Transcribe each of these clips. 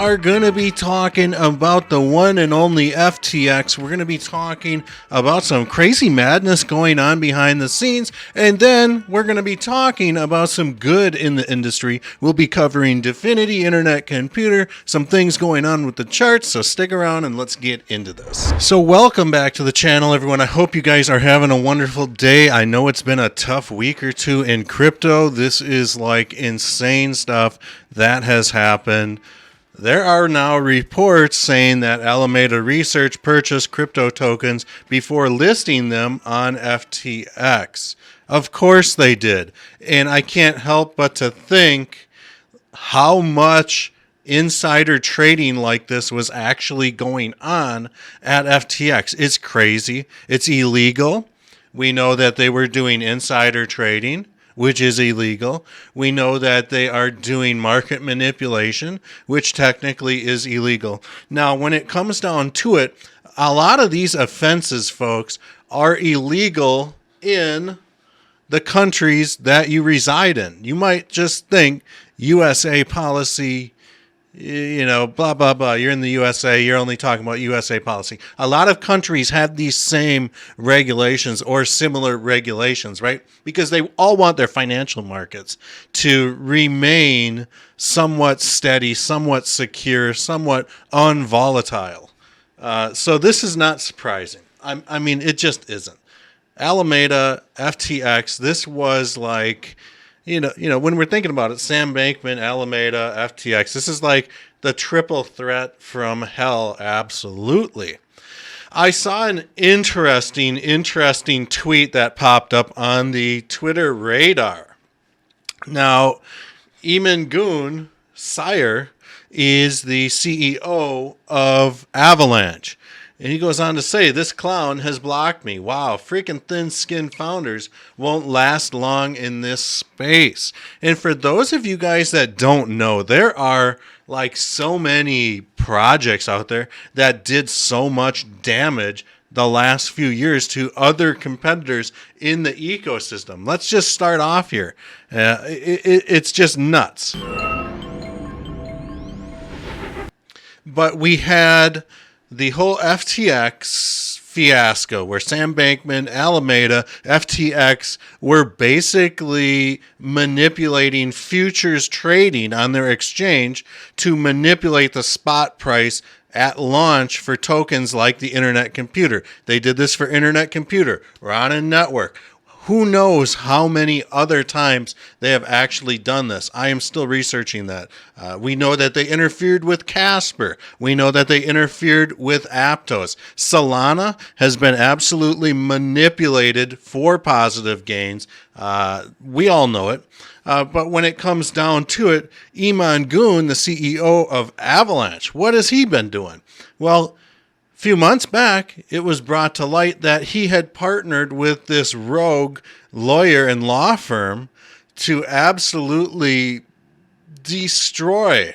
are going to be talking about the one and only FTX. We're going to be talking about some crazy madness going on behind the scenes. And then we're going to be talking about some good in the industry. We'll be covering Dfinity, Internet Computer, some things going on with the charts. So stick around and let's get into this. So welcome back to the channel, everyone. I hope you guys are having a wonderful day. I know it's been a tough week or two in crypto. This is like insane stuff that has happened. There are now reports saying that Alameda Research purchased crypto tokens before listing them on FTX. Of course they did. And I can't help but to think how much insider trading like this was actually going on at FTX. It's crazy. It's illegal. We know that they were doing insider trading, which is illegal. We know that they are doing market manipulation, which technically is illegal. Now, when it comes down to it, a lot of these offenses, folks, are illegal in the countries that you reside in. You might just think USA policy, blah, blah, blah. You're in the USA. You're only talking about USA policy. A lot of countries have these same regulations or similar regulations, right? Because they all want their financial markets to remain somewhat steady, somewhat secure, somewhat unvolatile. So this is not surprising. I mean, it just isn't. Alameda, FTX, this was like... when we're thinking about it, Sam Bankman, Alameda, FTX, this is like the triple threat from hell. Absolutely. I saw an interesting tweet that popped up on the Twitter radar. Now, Eamon Goon, sire, is the CEO of Avalanche. And he goes on to say, this clown has blocked me. Wow, freaking thin-skinned founders won't last long in this space. And for those of you guys that don't know, there are like so many projects out there that did so much damage the last few years to other competitors in the ecosystem. Let's just start off here. It's just nuts. But we had the whole FTX fiasco where Sam Bankman, Alameda, FTX were basically manipulating futures trading on their exchange to manipulate the spot price at launch for tokens like the Internet Computer. They did this for Internet Computer, Ronin Network. Who knows how many other times they have actually done this? I am still researching that. We know that they interfered with Casper. We know that they interfered with Aptos. Solana has been absolutely manipulated for positive gains. We all know it. But when it comes down to it, Eamon Goon, the CEO of Avalanche, what has he been doing? Well, a few months back, it was brought to light that he had partnered with this rogue lawyer and law firm to absolutely destroy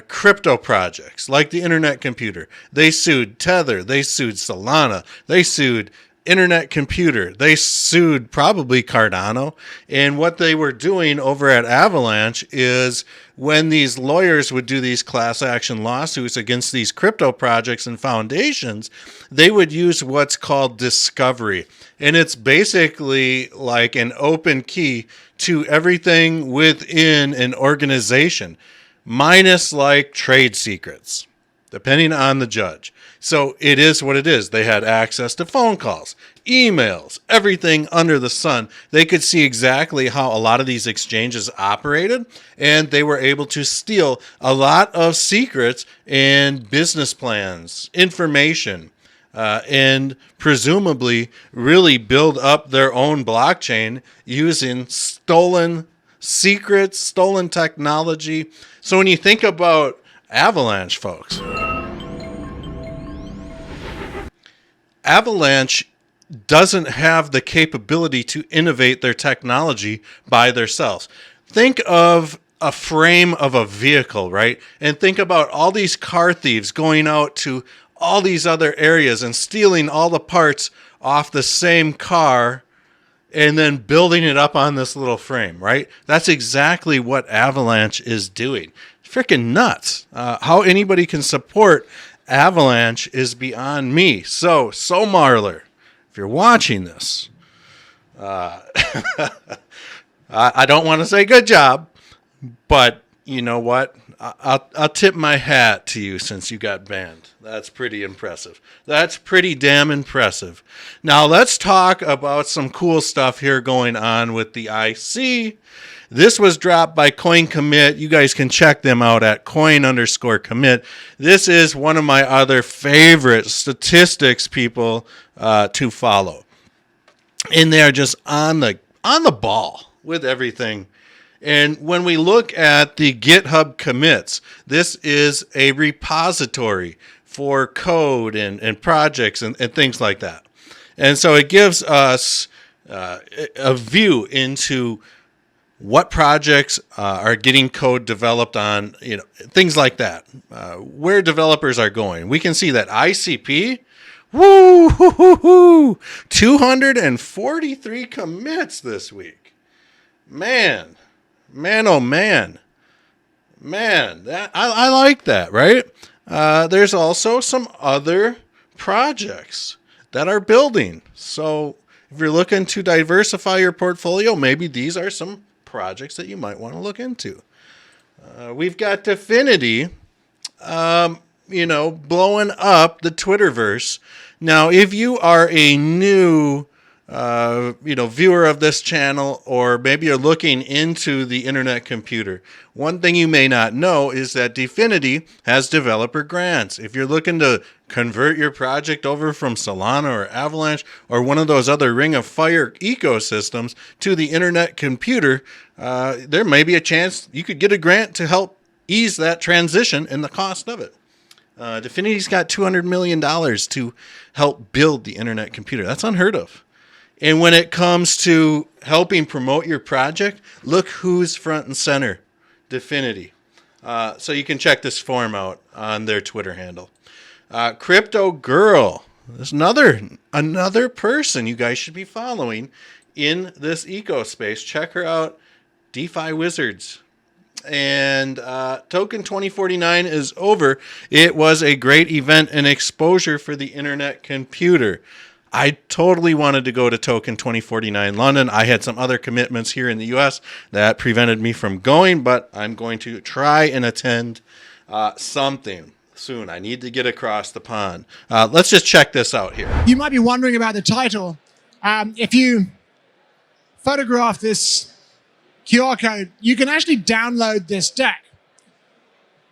crypto projects like the Internet Computer. They sued Tether. They sued Solana. They sued Internet Computer. They sued probably Cardano. And what they were doing over at Avalanche is when these lawyers would do these class action lawsuits against these crypto projects and foundations, they would use what's called discovery. And it's basically like an open key to everything within an organization, minus like trade secrets, depending on the judge. So it is what it is. They had access to phone calls, emails, everything under the sun. They could see exactly how a lot of these exchanges operated, and they were able to steal a lot of secrets and business plans, information, and presumably really build up their own blockchain using stolen secrets, stolen technology. So when you think about Avalanche, folks, Avalanche doesn't have the capability to innovate their technology by themselves. Think of a frame of a vehicle, right? And think about all these car thieves going out to all these other areas and stealing all the parts off the same car and then building it up on this little frame, right? That's exactly what Avalanche is doing. freaking nuts. How anybody can support Avalanche is beyond me. So Marler, if you're watching this, I don't want to say good job, but you know what? I'll tip my hat to you since you got banned. That's pretty impressive. That's pretty damn impressive. Now let's talk about some cool stuff here going on with the IC. This was dropped by CoinCommit. You guys can check them out at coin_commit. This is one of my other favorite statistics people to follow. And they're just on the ball with everything. And when we look at the GitHub commits, this is a repository for code and projects and things like that. And so it gives us a view into what projects are getting code developed on, things like that, where developers are going. We can see that ICP, 243 commits this week. Man, oh man, that I like that, right? There's also some other projects that are building. So if you're looking to diversify your portfolio, maybe these are some projects that you might want to look into. We've got Dfinity, blowing up the Twitterverse. Now, if you are a new viewer of this channel, or maybe you're looking into the internet computer, one thing you may not know is that Dfinity has developer grants. If you're looking to convert your project over from Solana or Avalanche or one of those other Ring of Fire ecosystems to the internet computer, there may be a chance you could get a grant to help ease that transition and the cost of it. Dfinity's got $200 million to help build the internet computer. That's unheard of. And when it comes to helping promote your project, look who's front and center, Dfinity. So you can check this form out on their Twitter handle. Crypto Girl, there's another person you guys should be following in this eco space. Check her out, DeFi Wizards. And Token 2049 is over. It was a great event and exposure for the internet computer. I totally wanted to go to Token 2049 London. I had some other commitments here in the U.S. that prevented me from going, but I'm going to try and attend something soon. I need to get across the pond. Let's just check this out here. You might be wondering about the title. If you photograph this QR code, you can actually download this deck.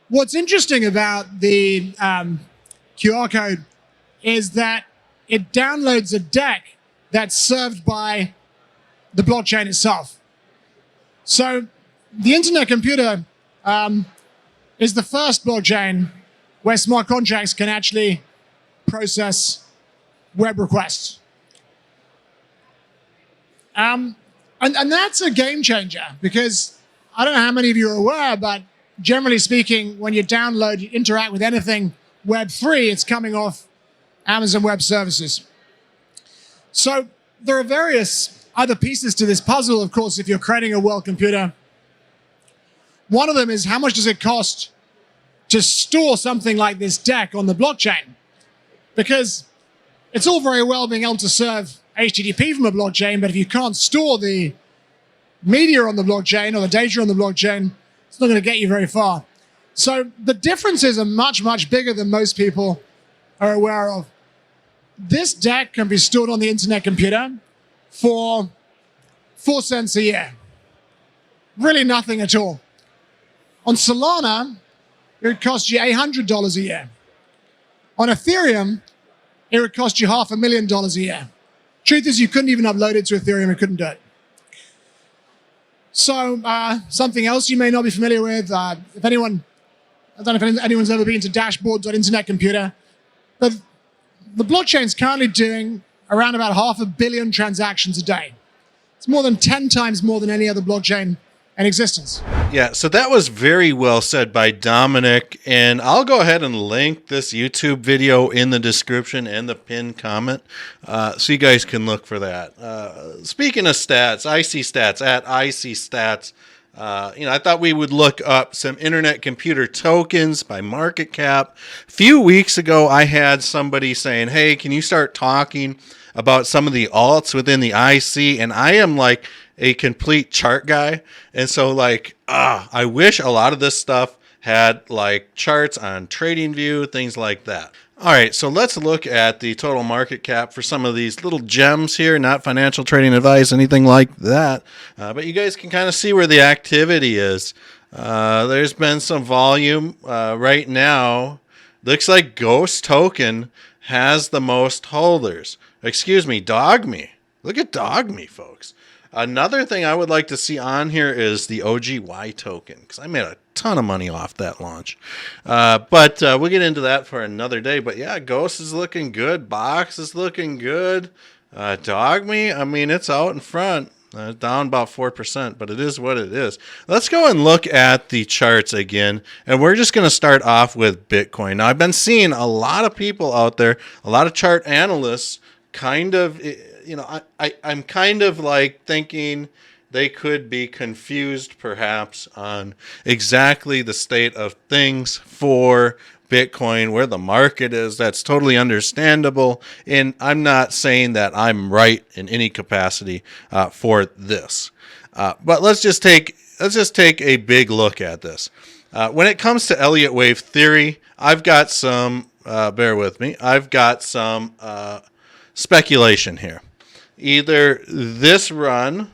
What's interesting about the QR code is that it downloads a deck that's served by the blockchain itself. So the internet computer is the first blockchain where smart contracts can actually process web requests. And that's a game changer, because I don't know how many of you are aware, but generally speaking, when you download, you interact with anything Web3, it's coming off Amazon Web Services. So there are various other pieces to this puzzle, of course, if you're creating a world computer. One of them is, how much does it cost to store something like this deck on the blockchain? Because it's all very well being able to serve HTTP from a blockchain, but if you can't store the media on the blockchain or the data on the blockchain, it's not going to get you very far. So the differences are much, much bigger than most people are aware of. This deck can be stored on the internet computer for 4 cents a year. Really nothing at all. On Solana, it would cost you $800 a year. On Ethereum, it would cost you $500,000 a year. Truth is, you couldn't even upload it to Ethereum, you couldn't do it. So, something else you may not be familiar with, I don't know if anyone's ever been to dashboards.internet computer, but the blockchain's currently doing around about 500 billion transactions a day. It's more than 10 times more than any other blockchain in existence. Yeah, so that was very well said by Dominic, and I'll go ahead and link this YouTube video in the description and the pinned comment so you guys can look for that. Speaking of stats, IC Stats, at IC Stats I thought we would look up some internet computer tokens by market cap. A few weeks ago, I had somebody saying, hey, can you start talking about some of the alts within the IC? And I am like a complete chart guy. And so I wish a lot of this stuff had like charts on TradingView, things like that. All right, so let's look at the total market cap for some of these little gems here, not financial trading advice, anything like that. But you guys can kind of see where the activity is. There's been some volume right now. Looks like Ghost Token has the most holders. Excuse me, DogMe. Look at DogMe, folks. Another thing I would like to see on here is the OGY token, because I made a ton of money off that launch. But we'll get into that for another day. But yeah, Ghost is looking good. Box is looking good. DogMe, I mean, it's out in front. Down about 4%, but it is what it is. Let's go and look at the charts again, and we're just going to start off with Bitcoin. Now, I've been seeing a lot of people out there, a lot of chart analysts, kind of, I'm kind of like thinking they could be confused perhaps on exactly the state of things for Bitcoin, where the market is. That's totally understandable. And I'm not saying that I'm right in any capacity for this. But let's just take a big look at this. When it comes to Elliott wave theory, I've got some, bear with me, I've got some speculation here. Either this run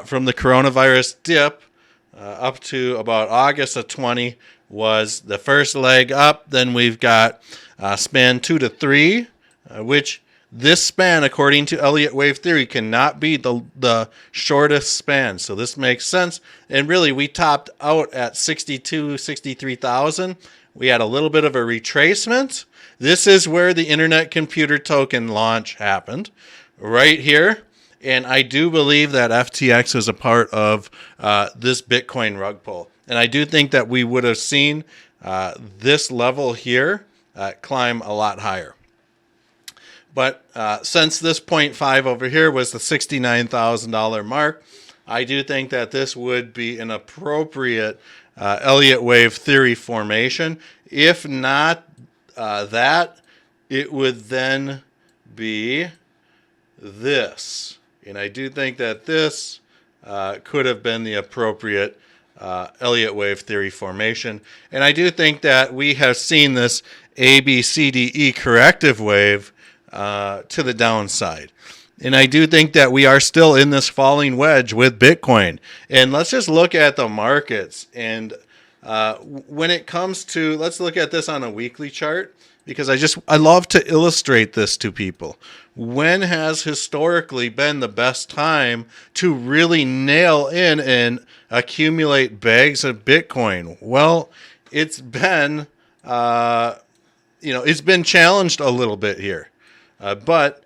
from the coronavirus dip up to about August of 20 was the first leg up. Then we've got span 2 to 3, which this span, according to Elliott wave theory, cannot be the shortest span. So this makes sense. And really, we topped out at 63,000. We had a little bit of a retracement. This is where the Internet Computer Token launch happened, right here. And I do believe that FTX is a part of this Bitcoin rug pull. And I do think that we would have seen this level here climb a lot higher. But since this 0.5 over here was the $69,000 mark, I do think that this would be an appropriate Elliott wave theory formation. If not that, it would then be this. And I do think that this could have been the appropriate Elliott wave theory formation. And I do think that we have seen this ABCDE corrective wave to the downside. And I do think that we are still in this falling wedge with Bitcoin. And let's just look at the markets. And when it comes to, let's look at this on a weekly chart, because I love to illustrate this to people. When has historically been the best time to really nail in and accumulate bags of Bitcoin? Well, it's been, it's been challenged a little bit here. But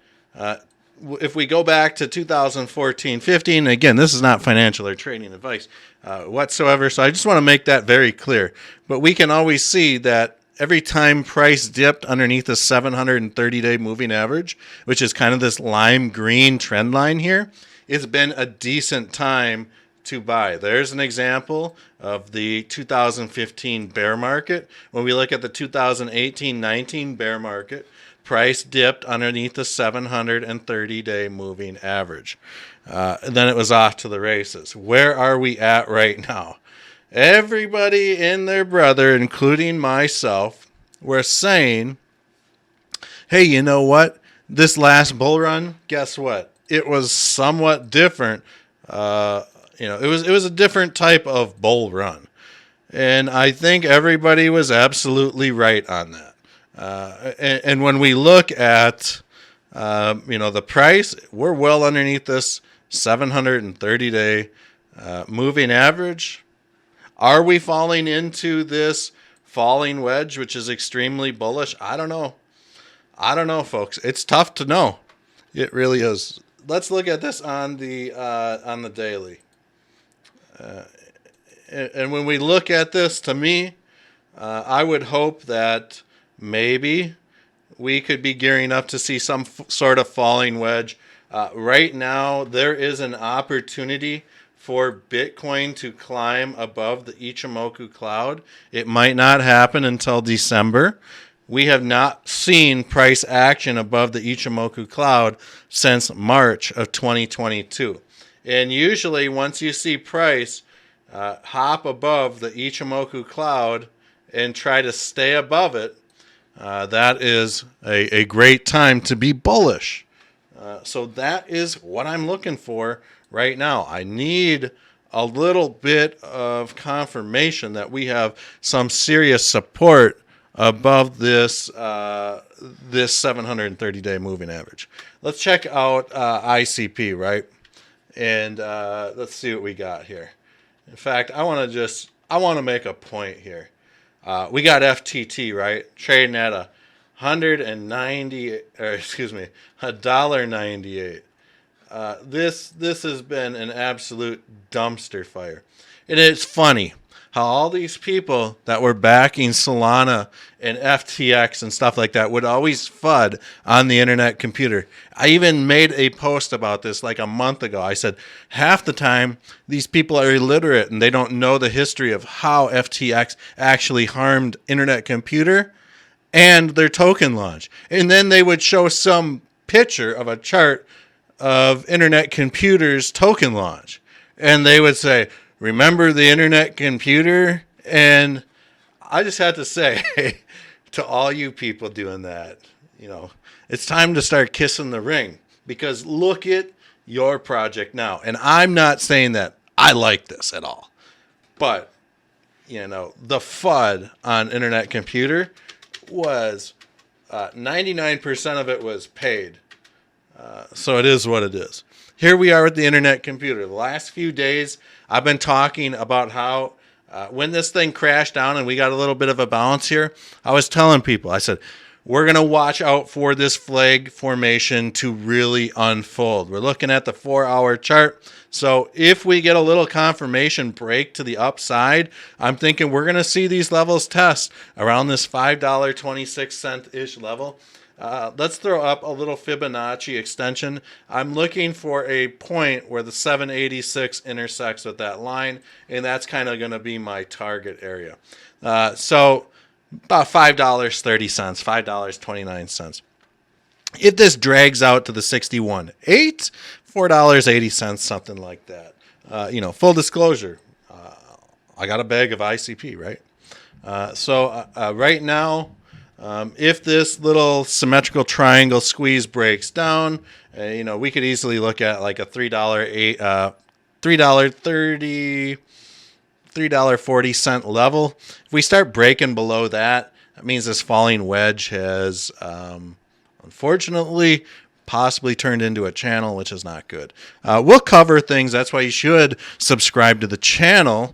if we go back to 2014, 15, again, this is not financial or trading advice whatsoever. So I just want to make that very clear. But we can always see that every time price dipped underneath the 730-day moving average, which is kind of this lime green trend line here, it's been a decent time to buy. There's an example of the 2015 bear market. When we look at the 2018-19 bear market, price dipped underneath the 730-day moving average. And then it was off to the races. Where are we at right now? Everybody and their brother, including myself, were saying, hey, you know what? This last bull run, guess what? It was somewhat different. It was a different type of bull run. And I think everybody was absolutely right on that. And when we look at, the price, we're well underneath this 730-day moving average. Are we falling into this falling wedge, which is extremely bullish? I don't know, folks. It's tough to know. It really is. Let's look at this on the daily. And when we look at this, to me, I would hope that maybe we could be gearing up to see some sort of falling wedge. Right now, there is an opportunity for Bitcoin to climb above the Ichimoku cloud. It might not happen until December. We have not seen price action above the Ichimoku cloud since March of 2022. And usually once you see price hop above the Ichimoku cloud and try to stay above it, that is a great time to be bullish. So that is what I'm looking for right now. I need a little bit of confirmation that we have some serious support above this 730-day moving average. Let's check out ICP, right? And let's see what we got here. In fact, I want to make a point here. We got FTT, right? Trading at $1.98. This has been an absolute dumpster fire. And it's funny how all these people that were backing Solana and FTX and stuff like that would always FUD on the internet computer. I even made a post about this like a month ago. I said half the time these people are illiterate and they don't know the history of how FTX actually harmed internet computer and their token launch. And then they would show some picture of a chart of internet computer's token launch. And they would say, remember the internet computer? And I just had to say to all you people doing that, it's time to start kissing the ring, because look at your project now. And I'm not saying that I like this at all, but the FUD on internet computer was 99% of it was paid. So it is what it is. Here we are with the internet computer. The last few days, I've been talking about how when this thing crashed down and we got a little bit of a bounce here, I was telling people, I said, we're going to watch out for this flag formation to really unfold. We're looking at the 4-hour chart. So if we get a little confirmation break to the upside, I'm thinking we're going to see these levels test around this $5.26-ish level. Let's throw up a little Fibonacci extension. I'm looking for a point where the 786 intersects with that line, and that's kind of going to be my target area. So about $5.30, $5.29. If this drags out to the 61.8, $4.80, something like that. Full disclosure, I got a bag of ICP, right? So right now, if this little symmetrical triangle squeeze breaks down, we could easily look at like a $3.40 level. If we start breaking below that, that means this falling wedge has unfortunately possibly turned into a channel, which is not good. We'll cover things. That's why you should subscribe to the channel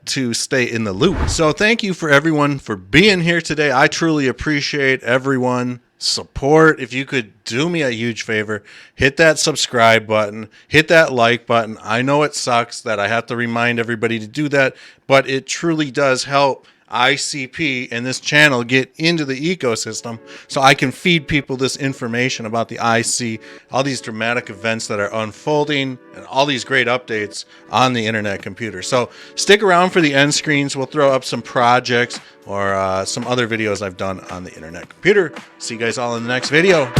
to stay in the loop. So thank you for everyone for being here today. I truly appreciate everyone support. If you could do me a huge favor, hit that subscribe button, hit that like button. I know it sucks that I have to remind everybody to do that, but it truly does help ICP and this channel get into the ecosystem so I can feed people this information about the IC, all these dramatic events that are unfolding, and all these great updates on the internet computer. So stick around for the end screens. We'll throw up some projects or some other videos I've done on the internet computer. See you guys all in the next video.